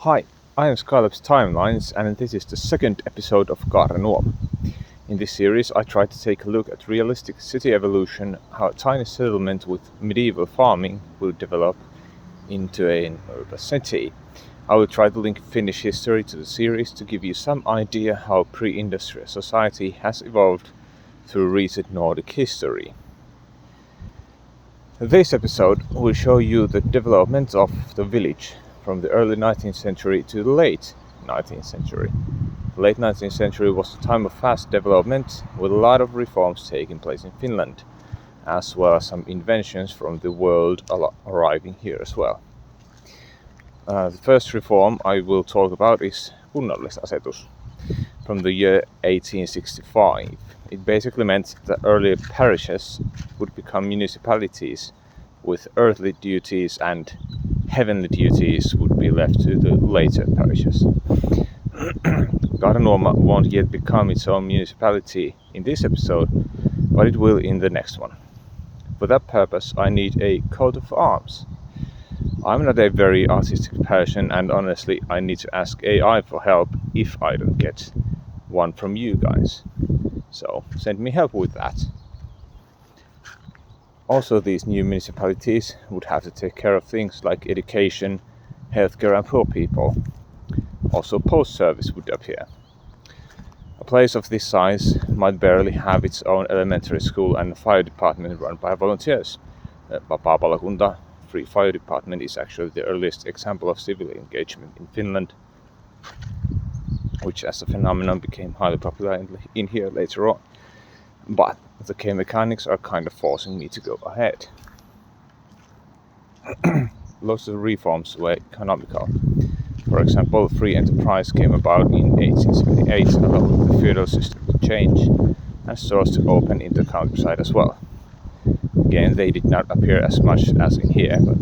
Hi, I am Timelines, and this is the second episode of Kaarenuoma. In this series I try to take a look at realistic city evolution, how a tiny settlement with medieval farming will develop into an urban city. I will try to link Finnish history to the series to give you some idea how pre-industrial society has evolved through recent Nordic history. This episode will show you the development of the village from the early 19th century to the late 19th century. The late 19th century was a time of fast development with a lot of reforms taking place in Finland, as well as some inventions from the world arriving here as well. The first reform I will talk about is kunnallisasetus from the year 1865. It basically meant that earlier parishes would become municipalities with earthly duties, and heavenly duties would be left to the later parishes. Kaarenuoma won't yet become its own municipality in this episode, but it will in the next one. For that purpose I need a coat of arms. I'm not a very artistic person, and honestly I need to ask AI for help if I don't get one from you guys. So send me help with that. Also, these new municipalities would have to take care of things like education, healthcare and poor people. Also, post service would appear. A place of this size might barely have its own elementary school and fire department run by volunteers. Vapaa-palokunta, free fire department, is actually the earliest example of civil engagement in Finland, which as a phenomenon became highly popular in here later on. But the game mechanics are kind of forcing me to go ahead. Lots of reforms were economical. For example, free enterprise came about in 1878, allowing the feudal system to change and stores to open in the countryside as well. Again, they did not appear as much as in here, but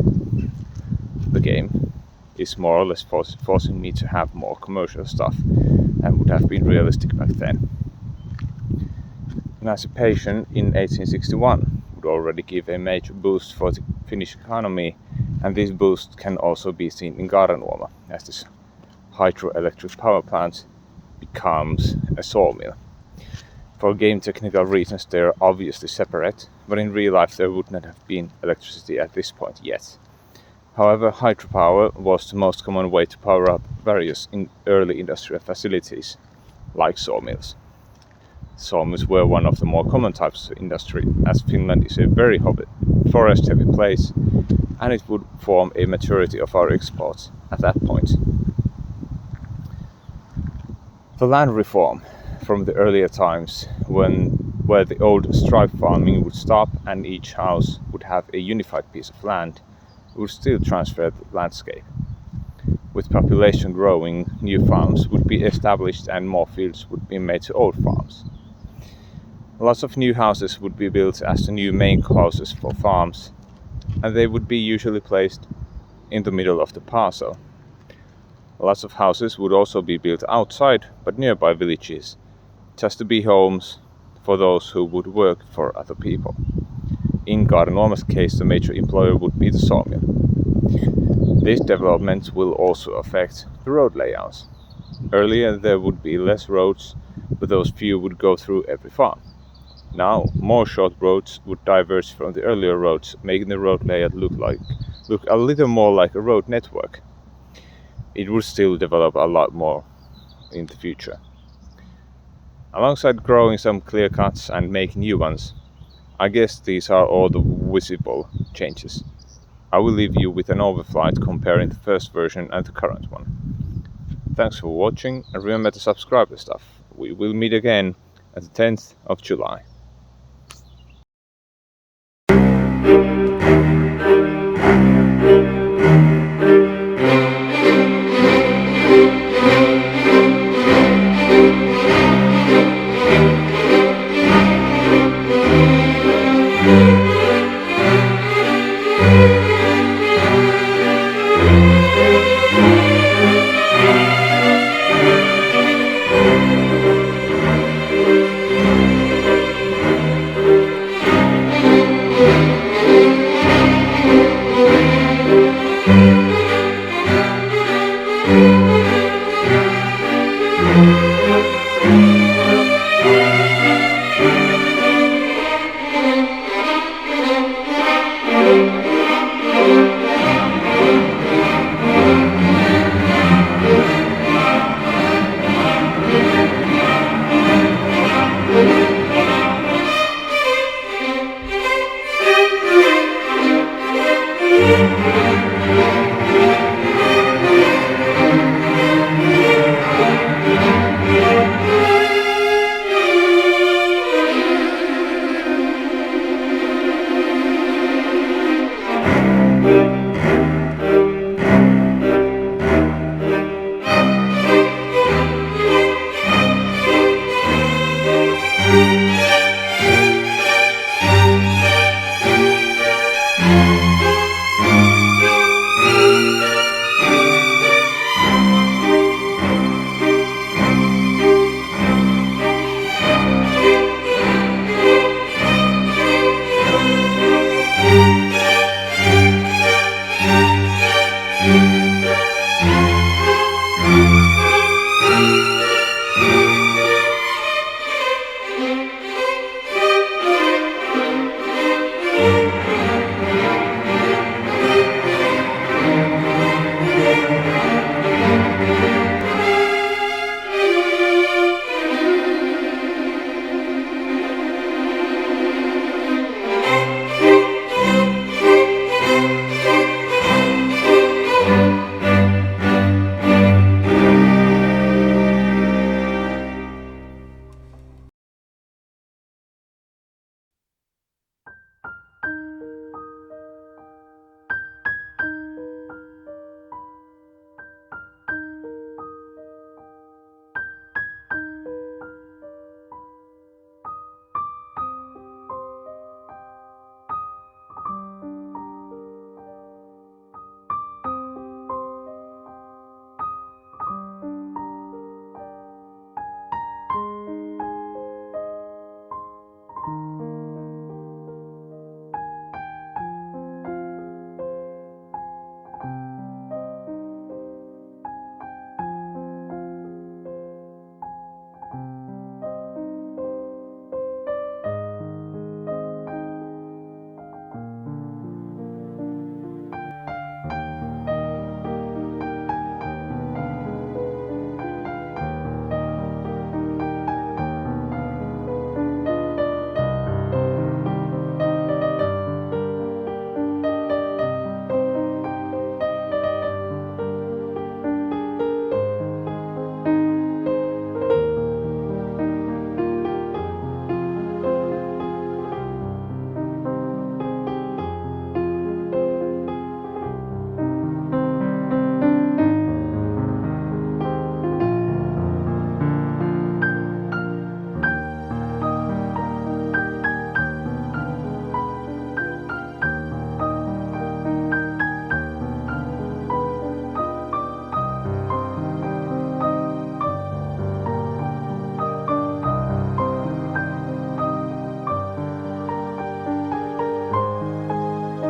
the game is more or less forcing me to have more commercial stuff and would have been realistic back then. Emancipation in 1861 would already give a major boost for the Finnish economy, and this boost can also be seen in Kaarenuoma, as this hydroelectric power plant becomes a sawmill. For game technical reasons they are obviously separate, but in real life there would not have been electricity at this point yet. However, hydropower was the most common way to power up various early industrial facilities, like sawmills. Sawmills were one of the more common types of industry, as Finland is a very forest-heavy place, and it would form a majority of our exports at that point. The land reform from the earlier times, where the old stripe farming would stop and each house would have a unified piece of land, would still transfer the landscape. With population growing, new farms would be established and more fields would be made to old farms. Lots of new houses would be built as the new main houses for farms, and they would be usually placed in the middle of the parcel. Lots of houses would also be built outside, but nearby villages, just to be homes for those who would work for other people. In Kaarenuoma's case, the major employer would be the sawmill. These developments will also affect the road layouts. Earlier there would be less roads, but those few would go through every farm. Now, more short roads would diverge from the earlier roads, making the road layout look a little more like a road network. It would still develop a lot more in the future. Alongside growing some clear cuts and making new ones, I guess these are all the visible changes. I will leave you with an overflight comparing the first version and the current one. Thanks for watching, and remember to subscribe and stuff. We will meet again at the 10th of July.